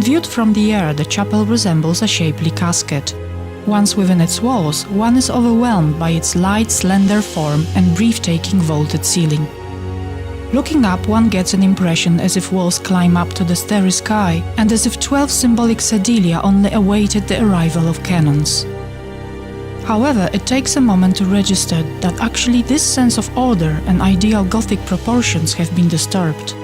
viewed from the air, the chapel resembles a shapely casket. Once within its walls, one is overwhelmed by its light, slender form and breathtaking vaulted ceiling. Looking up, one gets an impression as if walls climb up to the starry sky, and as if 12 symbolic sedilia only awaited the arrival of cannons. However, it takes a moment to register that actually this sense of order and ideal Gothic proportions have been disturbed.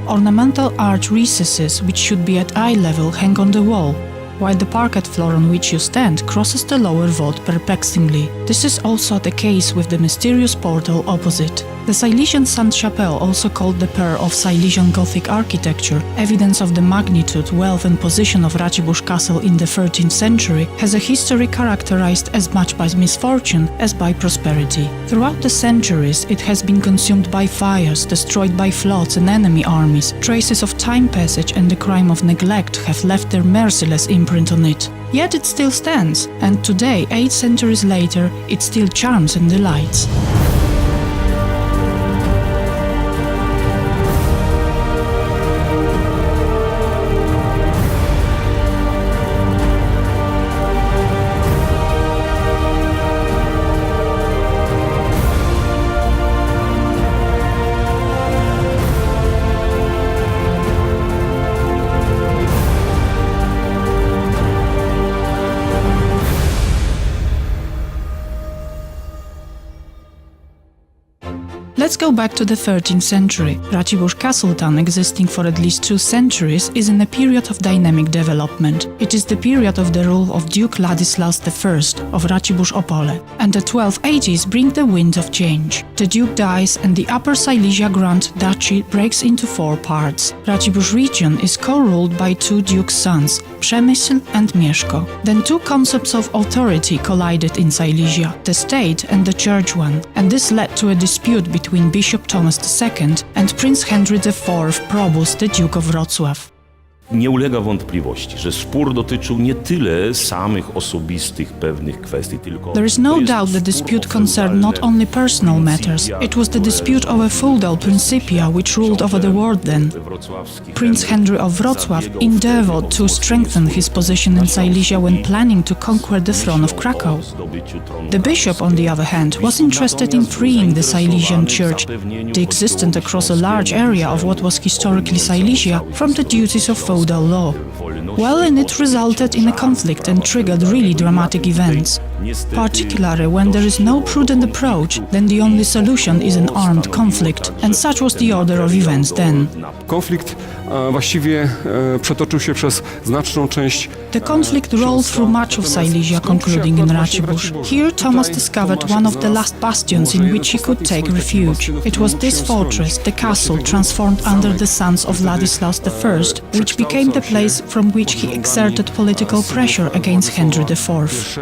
Ornamental arch recesses, which should be at eye level, hang on the wall, while the parquet floor on which you stand crosses the lower vault perplexingly. This is also the case with the mysterious portal opposite. The Silesian Sainte-Chapelle, also called the Pearl of Silesian Gothic architecture, evidence of the magnitude, wealth and position of Racibórz Castle in the 13th century, has a history characterized as much by misfortune as by prosperity. Throughout the centuries, it has been consumed by fires, destroyed by floods and enemy armies. Traces of time passage and the crime of neglect have left their merciless imprint on it. Yet it still stands, and today, 8 centuries later, it still charms and delights. Let's go back to the 13th century. Racibórz Castle town, existing for at least 2 centuries, is in a period of dynamic development. It is the period of the rule of Duke Ladislaus I of Racibórz Opole, and the 1280s bring the wind of change. The Duke dies and the Upper Silesia Grand Duchy breaks into 4 parts. Racibórz region is co-ruled by 2 Duke's sons, Przemysl and Mieszko. Then 2 concepts of authority collided in Silesia, the state and the church one, and this led to a dispute between Bishop Thomas II and Prince Henry IV Probus, the Duke of Wrocław. Nie ulega wątpliwości, że spór dotyczył nie tyle samych osobistych pewnych kwestii, tylko... There is no doubt the dispute concerned not only personal matters. It was the dispute over feudal principia which ruled over the world then. Prince Henry of Wrocław endeavored to strengthen his position in Silesia when planning to conquer the throne of Krakow. The bishop, on the other hand, was interested in freeing the Silesian church, existent across a large area of what was historically Silesia, from the duties of feudal law. Well, and it resulted in a conflict and triggered really dramatic events. Particularly when there is no prudent approach, then the only solution is an armed conflict, and such was the order of events then. Konflikt właściwie przetoczył się przez znaczną część. The conflict rolled through much of Silesia, concluding in Racibórz. Here Thomas discovered one of the last bastions in which he could take refuge. It was this fortress, the castle, transformed under the sons of Ladislaus I, which became the place from which he exerted political pressure against Henry IV.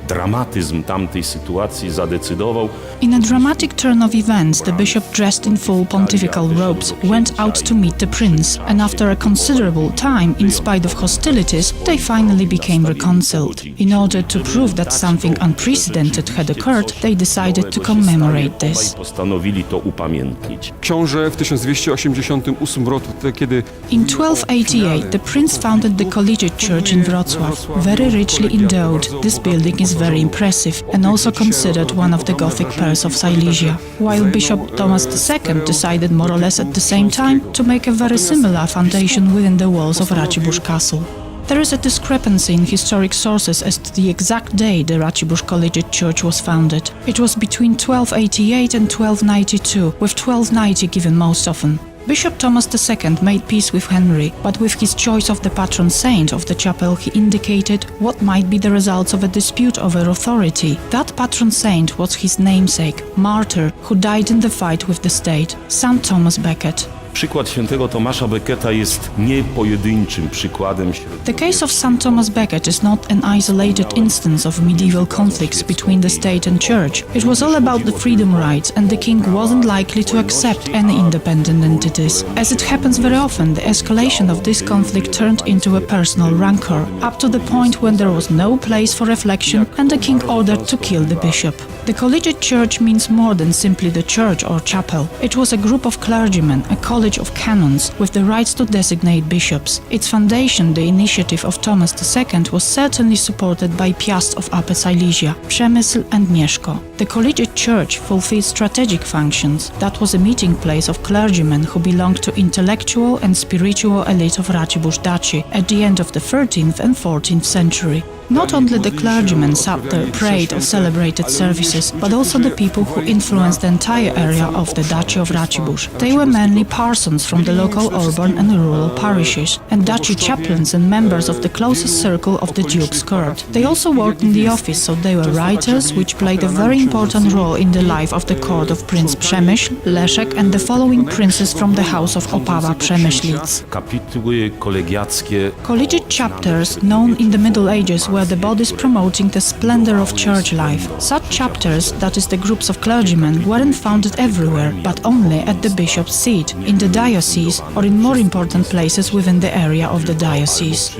Dramatyzm tamtej sytuacji zadecydował. In a dramatic turn of events, the bishop, dressed in full pontifical robes, went out to meet the prince, and after a considerable time, in spite of hostilities, they finally became reconciled. In order to prove that something unprecedented had occurred, they decided to commemorate this. Postanowili to upamiętnić. Książę w 1288 roku, kiedy In 1288, the prince founded the Collegiate Church in Wrocław. Very richly endowed, this building is very impressive and also considered one of the Gothic pearls of Silesia, while Bishop Thomas II decided more or less at the same time to make a very similar foundation within the walls of Racibórz Castle. There is a discrepancy in historic sources as to the exact day the Racibórz Collegiate Church was founded. It was between 1288 and 1292, with 1290 given most often. Bishop Thomas II made peace with Henry, but with his choice of the patron saint of the chapel he indicated what might be the results of a dispute over authority. That patron saint was his namesake, martyr, who died in the fight with the state, St. Thomas Becket. Przykład świętego Tomasza Becketa jest nie pojedynczym przykładem. The case of St. Thomas Becket is not an isolated instance of medieval conflicts between the state and church. It was all about the freedom rights, and the king wasn't likely to accept any independent entities. As it happens very often, the escalation of this conflict turned into a personal rancor, up to the point when there was no place for reflection and the king ordered to kill the bishop. The Collegiate Church means more than simply the church or chapel. It was a group of clergymen, a college College of Canons with the rights to designate bishops. Its foundation, the initiative of Thomas II, was certainly supported by Piast of Upper Silesia, Przemysl and Mieszko. The collegiate church fulfilled strategic functions. That was a meeting place of clergymen who belonged to intellectual and spiritual elite of Racibórz Daci at the end of the 13th and 14th century. Not only the clergymen sat there, prayed or celebrated services, but also the people who influenced the entire area of the Duchy of Racibórz. They were mainly parsons from the local urban and rural parishes, and duchy chaplains and members of the closest circle of the Duke's court. They also worked in the office, so they were writers, which played a very important role in the life of the court of Prince Przemysl, Leszek and the following princes from the house of Opawa-Przemyślic. Kapituły kolegiackie. Collegiate chapters, known in the Middle Ages, were the bodies promoting the splendor of church life. Such chapters, that is the groups of clergymen, weren't founded everywhere, but only at the bishop's seat, in the diocese or in more important places within the area of the diocese.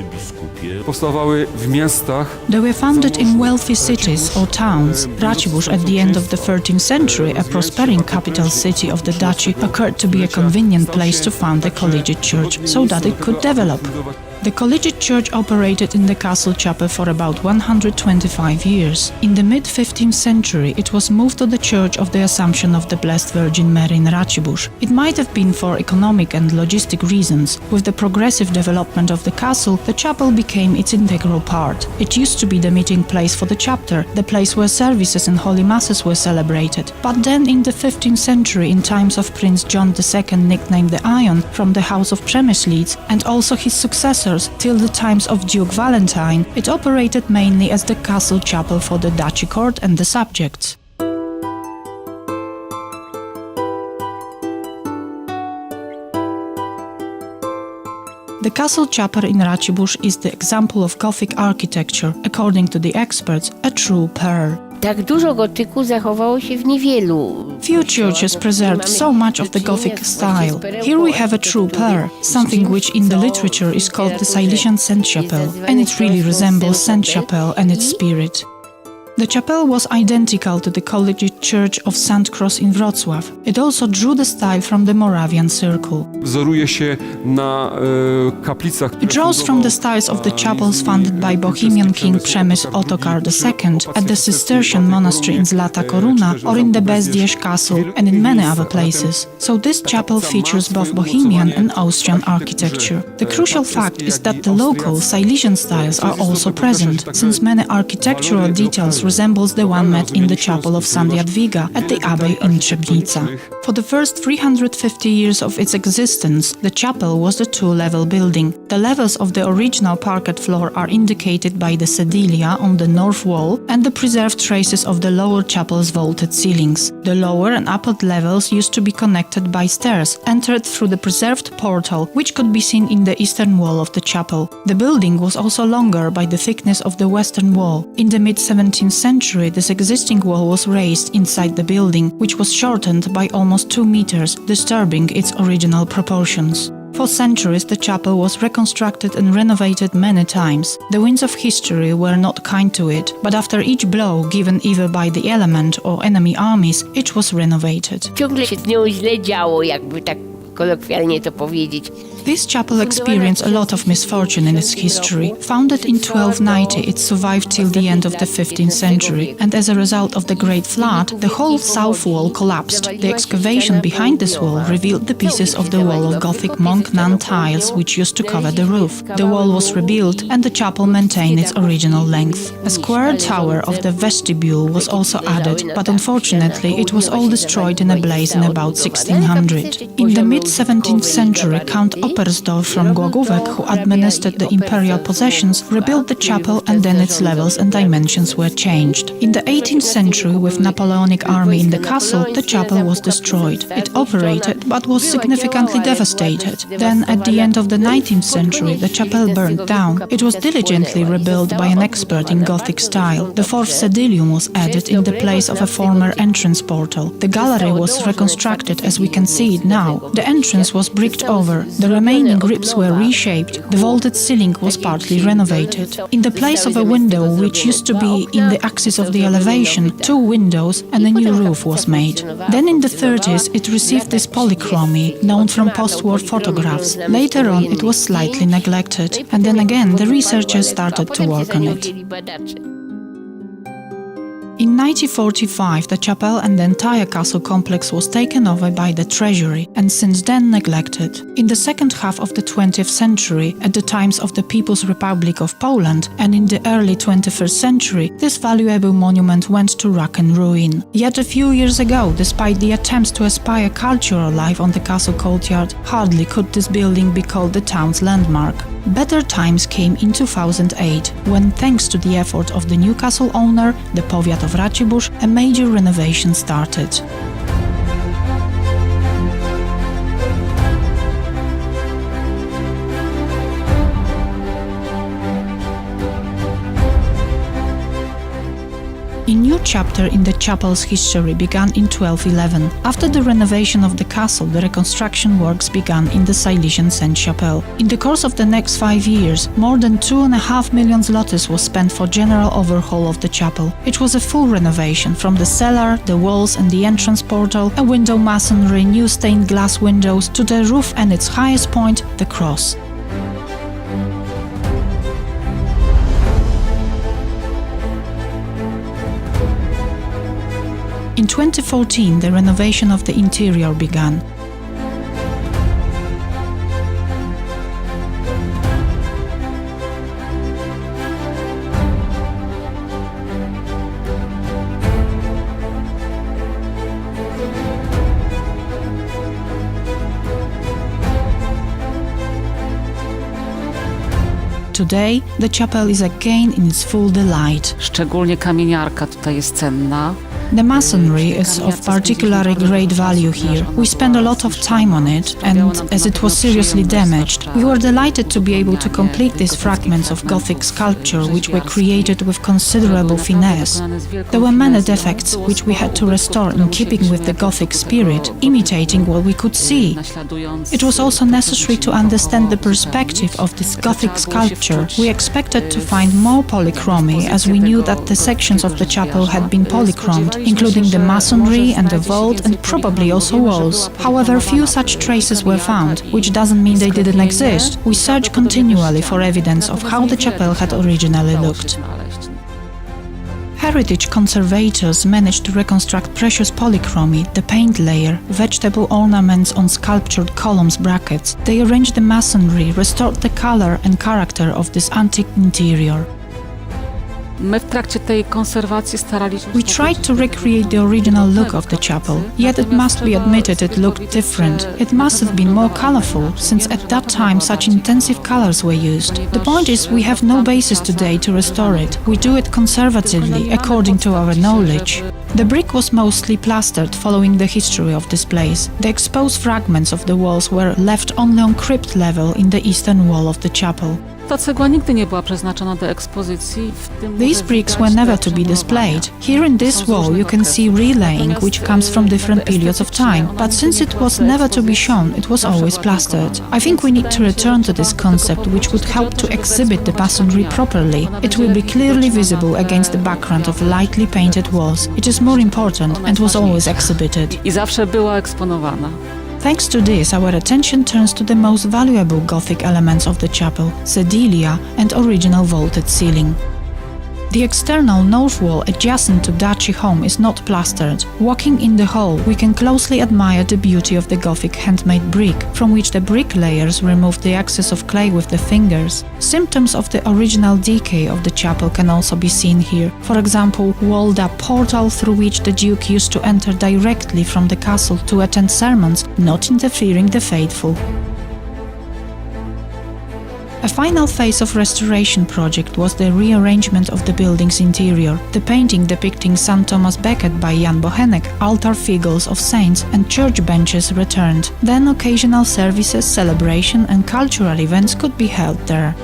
Powstawały w miastach. They were founded in wealthy cities or towns. Racibórz at the end of the 13th century, a prospering capital city of the duchy, occurred to be a convenient place to found a collegiate church so that it could develop. The collegiate church operated in the castle chapel for about 125 years. In the mid-15th century, it was moved to the Church of the Assumption of the Blessed Virgin Mary in Racibórz. It might have been for economic and logistic reasons. With the progressive development of the castle, the chapel became its integral part. It used to be the meeting place for the chapter, the place where services and holy masses were celebrated. But then in the 15th century, in times of Prince John II, nicknamed the Iron, from the house of Przemyślic, and also his successor till the times of Duke Valentine, it operated mainly as the castle chapel for the duchy court and the subjects. The castle chapel in Racibórz is the example of Gothic architecture, according to the experts, a true pearl. Tak dużo gotyku zachowało się w niewielu. Few churches preserved so much of the Gothic style. Here we have a true pearl, something which in the literature is called the Silesian Saint-Chapelle, and it really resembles Saint-Chapelle and its spirit. The chapel was identical to the collegiate church of St. Cross in Wrocław. It also drew the style from the Moravian circle. Wzoruje się na kaplicach. It draws from the styles of the chapels founded by Bohemian King Przemysl Ottokar II at the Cistercian monastery in Zlata Koruna or in the Bezdierz Castle and in many other places. So this chapel features both Bohemian and Austrian architecture. The crucial fact is that the local Silesian styles are also present, since many architectural details resembles the one met in the chapel of St. Jadwiga at the Abbey in Trzebnica. For the first 350 years of its existence, the chapel was a two-level building. The levels of the original parquet floor are indicated by the sedilia on the north wall and the preserved traces of the lower chapel's vaulted ceilings. The lower and upper levels used to be connected by stairs, entered through the preserved portal, which could be seen in the eastern wall of the chapel. The building was also longer by the thickness of the western wall. In the mid-17th century, this existing wall was raised inside the building, which was shortened by almost 2 meters, disturbing its original proportions. For centuries, the chapel was reconstructed and renovated many times. The winds of history were not kind to it, but after each blow given either by the element or enemy armies, it was renovated. Ciągle się z nią źle działo, jakby tak kolokwialnie to powiedzieć. This chapel experienced a lot of misfortune in its history. Founded in 1290, it survived till the end of the 15th century, and as a result of the Great Flood, the whole south wall collapsed. The excavation behind this wall revealed the pieces of the wall of Gothic monk nun tiles which used to cover the roof. The wall was rebuilt and the chapel maintained its original length. A square tower of the vestibule was also added, but unfortunately it was all destroyed in a blaze in about 1600. In the mid-17th century, Count Opis from Głogówek, who administered the imperial possessions, rebuilt the chapel and then its levels and dimensions were changed. In the 18th century, with Napoleonic army in the castle, the chapel was destroyed. It operated but was significantly devastated. Then, at the end of the 19th century, the chapel burned down. It was diligently rebuilt by an expert in Gothic style. The fourth sedilium was added in the place of a former entrance portal. The gallery was reconstructed as we can see it now. The entrance was bricked over. The remaining ribs were reshaped, the vaulted ceiling was partly renovated. In the place of a window, which used to be in the axis of the elevation, 2 windows and a new roof was made. Then in the 30s it received this polychromy, known from post-war photographs. Later on it was slightly neglected, and then again the researchers started to work on it. In 1945, the chapel and the entire castle complex was taken over by the treasury and since then neglected. In the second half of the 20th century, at the times of the People's Republic of Poland, and in the early 21st century, this valuable monument went to rack and ruin. Yet a few years ago, despite the attempts to aspire cultural life on the castle courtyard, hardly could this building be called the town's landmark. Better times came in 2008, when thanks to the effort of the new castle owner, the Powiat of Racibórz, a major renovation started. A new chapter in the chapel's history began in 1211. After the renovation of the castle, the reconstruction works began in the Silesian Sainte-Chapelle. In the course of the next 5 years, more than 2.5 million zlotys was spent for general overhaul of the chapel. It was a full renovation, from the cellar, the walls and the entrance portal, a window masonry, new stained glass windows, to the roof and its highest point, the cross. In 2014, the renovation of the interior began. Today, the chapel is again in its full delight. Szczególnie kamieniarka tutaj jest cenna. The masonry is of particularly great value here. We spent a lot of time on it, and as it was seriously damaged, we were delighted to be able to complete these fragments of Gothic sculpture, which were created with considerable finesse. There were many defects which we had to restore in keeping with the Gothic spirit, imitating what we could see. It was also necessary to understand the perspective of this Gothic sculpture. We expected to find more polychromy, as we knew that the sections of the chapel had been polychromed, including the masonry and the vault and probably also walls. However, few such traces were found, which doesn't mean they didn't exist. We searched continually for evidence of how the chapel had originally looked. Heritage conservators managed to reconstruct precious polychromy, the paint layer, vegetable ornaments on sculptured columns brackets. They arranged the masonry, restored the color and character of this antique interior. My w trakcie tej konserwacji staraliśmy We tried to recreate the original look of the chapel, yet it must be admitted it looked different. It must have been more colorful, since at that time such intensive colors were used. The point is, we have no basis today to restore it. We do it conservatively, according to our knowledge. The brick was mostly plastered, following the history of this place. The exposed fragments of the walls were left only on crypt level in the eastern wall of the chapel. Ta cegła nigdy nie była przeznaczona do ekspozycji. These bricks were never to be displayed. Here in this wall you can see relaying, which comes from different periods of time, but since it was never to be shown, it was always plastered. I think we need to return to this concept, which would help to exhibit the masonry properly. It will be clearly visible against the background of lightly painted walls. It is more important and was always exhibited. I zawsze była eksponowana. Thanks to this, our attention turns to the most valuable Gothic elements of the chapel, sedilia and original vaulted ceiling. The external north wall adjacent to Duchy home is not plastered. Walking in the hall, we can closely admire the beauty of the Gothic handmade brick, from which the bricklayers removed the excess of clay with the fingers. Symptoms of the original decay of the chapel can also be seen here. For example, walled-up portal through which the Duke used to enter directly from the castle to attend sermons, not interfering the faithful. A final phase of restoration project was the rearrangement of the building's interior. The painting depicting St. Thomas Becket by Jan Bochenek, altar figures of saints and church benches returned. Then occasional services, celebration and cultural events could be held there.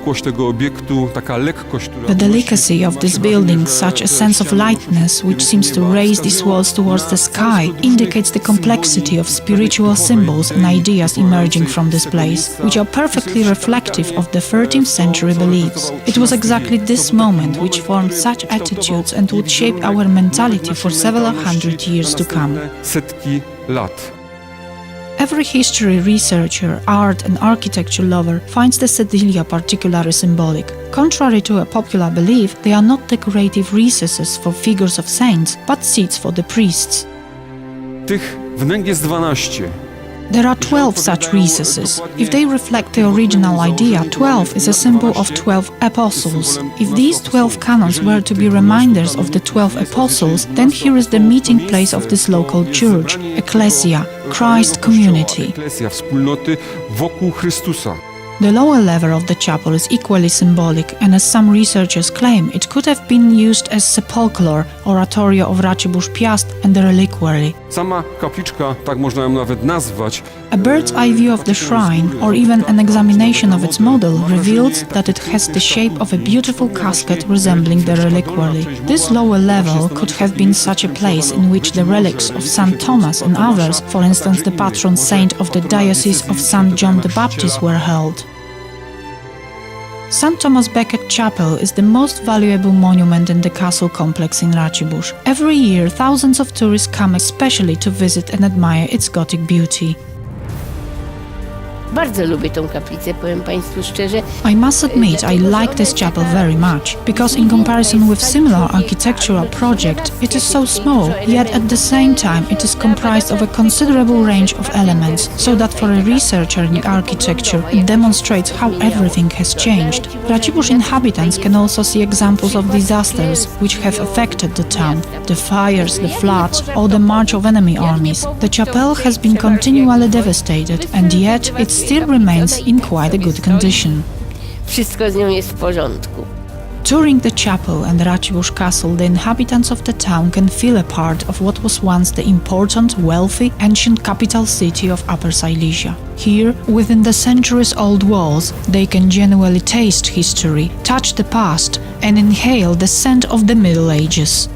wypukłość tego obiektu, taka lekkość, która... The delicacy of this building, such a sense of lightness which seems to raise these walls towards the sky, indicates the complexity of spiritual symbols and ideas emerging from this place, which are perfectly reflective of the 13th century beliefs. It was exactly this moment which formed such attitudes and would shape our mentality for several hundred years to come. Setki lat. Every history researcher, art and architecture lover finds the sedilia particularly symbolic. Contrary to a popular belief, they are not decorative recesses for figures of saints, but seats for the priests. Tych wnęk jest 12. There are 12 such recesses. If they reflect the original idea, 12 is a symbol of 12 apostles. If these 12 canons were to be reminders of the 12 apostles, then here is the meeting place of this local church, ecclesia, Christ community. Ecclesia, wspólnoty wokół Chrystusa. The lower level of the chapel is equally symbolic, and as some researchers claim, it could have been used as sepulchre, oratorio of Racibórz Piast, and the reliquary. Sama kapliczka, tak można ją nawet nazwać, A bird's eye view of the shrine, or even an examination of its model, reveals that it has the shape of a beautiful casket resembling the reliquary. This lower level could have been such a place in which the relics of St. Thomas and others, for instance the patron saint of the Diocese of St. John the Baptist, were held. St. Thomas Becket Chapel is the most valuable monument in the castle complex in Racibórz. Every year, thousands of tourists come especially to visit and admire its Gothic beauty. Bardzo lubię tą kaplicę, powiem Państwu szczerze. I must admit I like this chapel very much, because in comparison with similar architectural project, it is so small, yet at the same time it is comprised of a considerable range of elements, so that for a researcher in architecture it demonstrates how everything has changed. Racibórz inhabitants can also see examples of disasters which have affected the town, the fires, the floods, or the march of enemy armies. The chapel has been continually devastated, and yet it still remains in quite a good condition. Wszystko z nią jest w porządku. Touring the chapel and Racibórz Castle, the inhabitants of the town can feel a part of what was once the important, wealthy, ancient capital city of Upper Silesia. Here, within the centuries-old walls, they can genuinely taste history, touch the past, and inhale the scent of the Middle Ages.